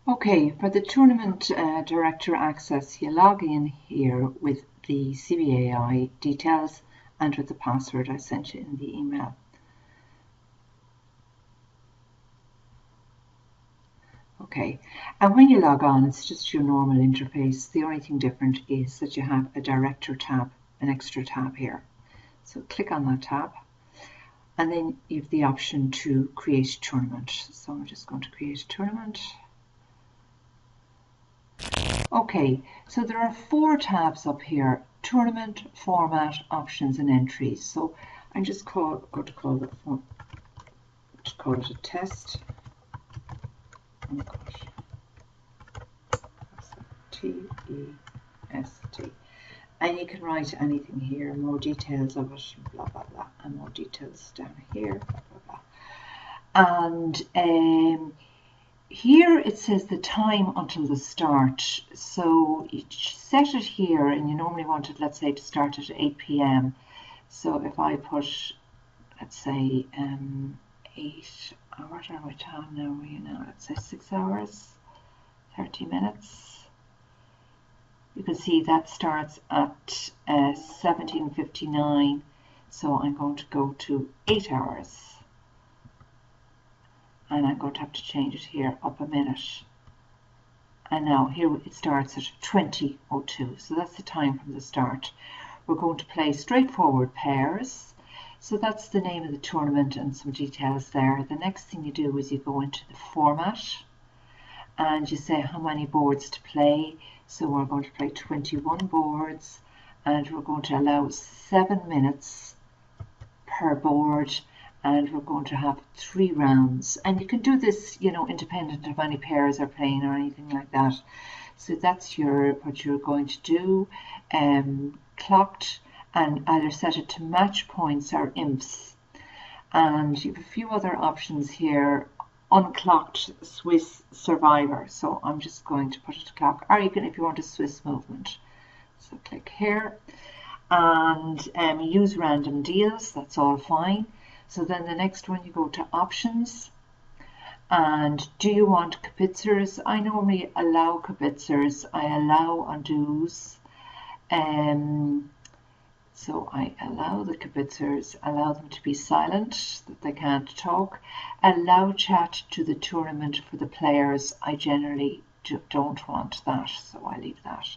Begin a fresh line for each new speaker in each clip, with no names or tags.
Okay, for the tournament director access, you log in here with the CBAI details and with the password I sent you in the email. Okay, and when you log on, it's just your normal interface. The only thing different is that you have a director tab, an extra tab here. So click on that tab, and then you have the option to create a tournament. So I'm just going to create a tournament. Okay, so there are 4 tabs up here: tournament, format, options, and entries. So I'm just going to call it a test. Oh gosh. T-E-S-T. And you can write anything here, more details of it, blah blah blah, and more details down here, blah blah blah. And here it says the time until the start. So you set it here, and you normally want it, let's say, to start at 8 p.m. So if I put, let's say, 8, or what are we time now? Let's say 6 hours, 30 minutes. You can see that starts at 17:59. So I'm going to go to 8 hours. And I'm going to have to change it here up a minute. And now here it starts at 20:02. So that's the time from the start. We're going to play straightforward pairs. So that's the name of the tournament and some details there. The next thing you do is you go into the format and you say how many boards to play. So we're going to play 21 boards, and we're going to allow 7 minutes per board, and we're going to have 3 rounds. And you can do this, independent of any pairs are playing or anything like that. So that's what you're going to do. Clocked, and either set it to match points or imps. And you have a few other options here. Unclocked Swiss Survivor. So I'm just going to put it to clock, or you can, if you want, a Swiss movement. So click here, and use random deals. That's all fine. So then the next one, you go to options, and do you want kibitzers? I normally allow kibitzers. I allow undos. So I allow the kibitzers, allow them to be silent, that they can't talk. Allow chat to the tournament for the players. I generally don't want that, so I leave that.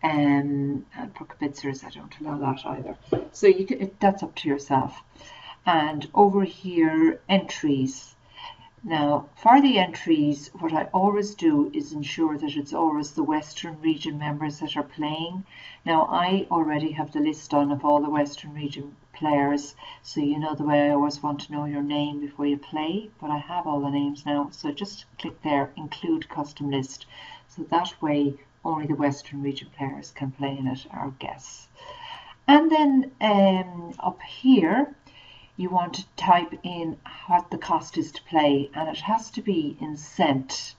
And for kibitzers, I don't allow that either. So that's up to yourself. And over here, entries. Now, for the entries, what I always do is ensure that it's always the Western region members that are playing. Now, I already have the list on of all the Western region players, so you know the way I always want to know your name before you play, but I have all the names now, so just click there, include custom list. So that way, only the Western region players can play in it, or guests. And then up here, you want to type in what the cost is to play, and it has to be in cent.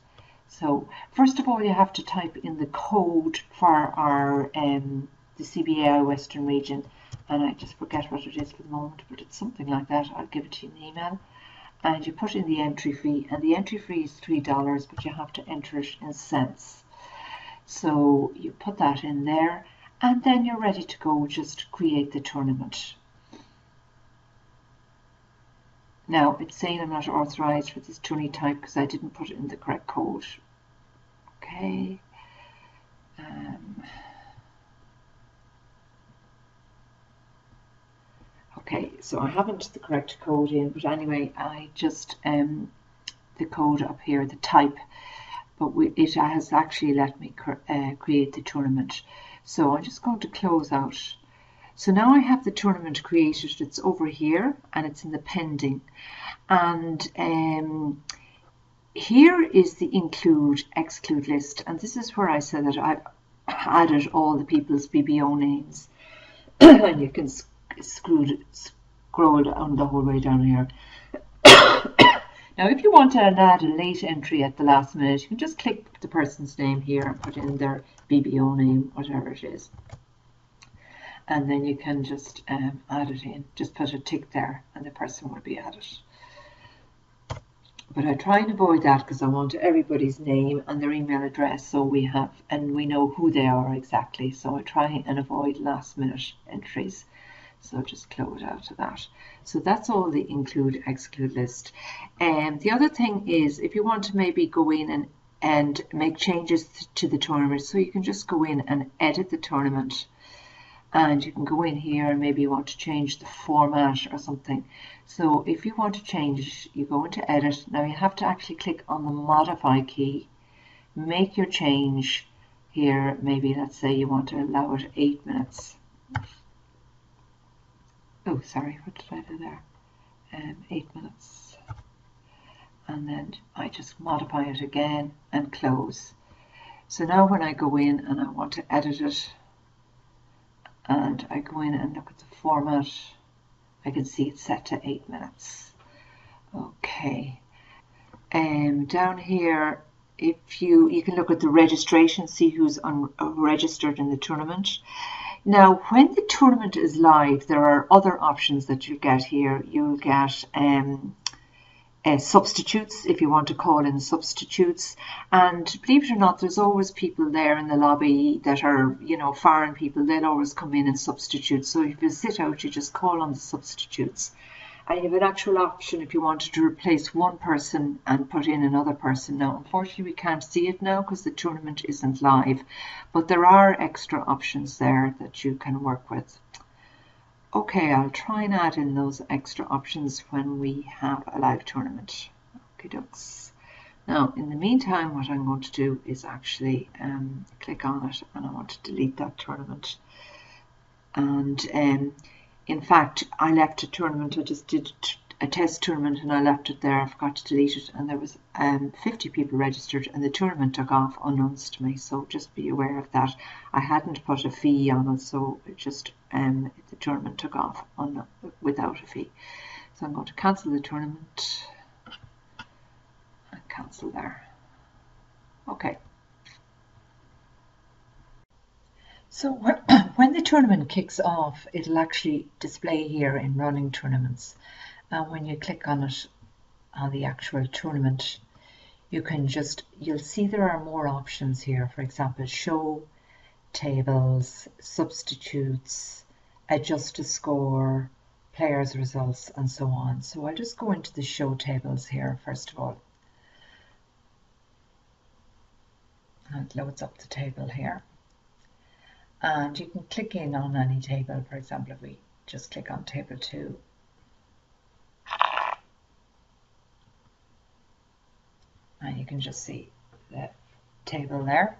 So first of all, you have to type in the code for our the CBAI Western region, and I just forget what it is for the moment, but it's something like that. I'll give it to you in the email. And you put in the entry fee, and the entry fee is $3, but you have to enter it in cents. So you put that in there, and then you're ready to go. Just create the tournament. Now, it's saying I'm not authorized for this tourney type because I didn't put it in the correct code. Okay. Okay, so I haven't the correct code in, but anyway, I just, the code up here, the type, but it has actually let me create the tournament. So I'm just going to close out. So now I have the tournament created. It's over here and it's in the pending. And here is the include, exclude list. And this is where I said that I've added all the people's BBO names. And you can scroll down the whole way down here. Now, if you want to add a late entry at the last minute, you can just click the person's name here and put in their BBO name, whatever it is. And then you can just add it in. Just put a tick there and the person will be added. But I try and avoid that because I want everybody's name and their email address, so we have, and we know who they are exactly. So I try and avoid last minute entries. So just close out of that. So that's all the include exclude list. And the other thing is, if you want to maybe go in and make changes to the tournament, so you can just go in and edit the tournament. And you can go in here and maybe you want to change the format or something. So if you want to change, you go into edit. Now you have to actually click on the modify key, make your change here. Maybe let's say you want to allow it 8 minutes. Oh, sorry, what did I do there? 8 minutes. And then I just modify it again and close. So now when I go in and I want to edit it, and I go in and look at the format, I can see it's set to 8 minutes. Okay. Down here, if you can look at the registration, see who's registered in the tournament. Now, when the tournament is live, there are other options that you get here. You'll get substitutes if you want to call in substitutes, and believe it or not, there's always people there in the lobby that are, you know, foreign people. They'll always come in and substitute. So if you sit out, you just call on the substitutes, and you have an actual option if you wanted to replace one person and put in another person. Now unfortunately we can't see it now because the tournament isn't live, but there are extra options there that you can work with. Okay, I'll try and add in those extra options when we have a live tournament. Okay, dokes. Now, in the meantime, what I'm going to do is actually click on it, and I want to delete that tournament. And in fact, I left a tournament. I just did a test tournament, and I left it there. I forgot to delete it, and there was 50 people registered, and the tournament took off unknowns to me. So just be aware of that. I hadn't put a fee on it, so it just the tournament took off without a fee. So I'm going to cancel the tournament and cancel there. Okay. So when the tournament kicks off, it'll actually display here in running tournaments. And when you click on it, on the actual tournament, you'll see there are more options here. For example, show tables, substitutes, adjust a score, players' results, and so on. So I'll just go into the show tables here first of all. And it loads up the table here. And you can click in on any table. For example, if we just click on table 2. And you can just see the table there.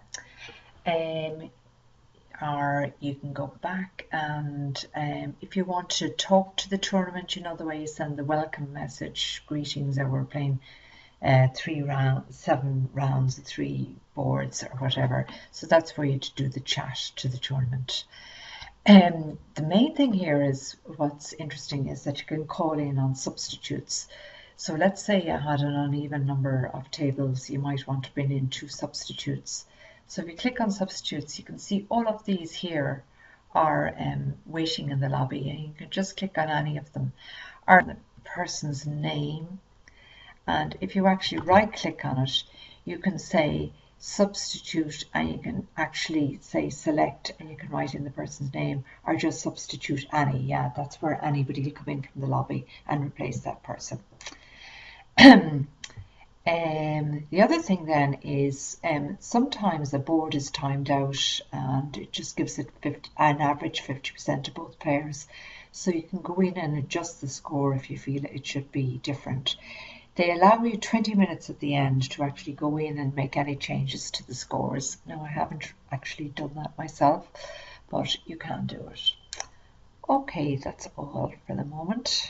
Or you can go back and if you want to talk to the tournament, you know, the way you send the welcome message, greetings, or we're playing 7 rounds, 3 boards or whatever. So that's for you to do the chat to the tournament. The main thing here is, what's interesting is that you can call in on substitutes. So let's say you had an uneven number of tables, you might want to bring in 2 substitutes. So if you click on substitutes, you can see all of these here are waiting in the lobby, and you can just click on any of them, or the person's name. And if you actually right click on it, you can say substitute, and you can actually say select, and you can write in the person's name, or just substitute any. Yeah, that's where anybody will come in from the lobby and replace that person. The other thing then is sometimes a board is timed out and it just gives it an average 50% to both players. So you can go in and adjust the score if you feel it should be different. They allow you 20 minutes at the end to actually go in and make any changes to the scores. Now, I haven't actually done that myself, but you can do it. Okay, that's all for the moment.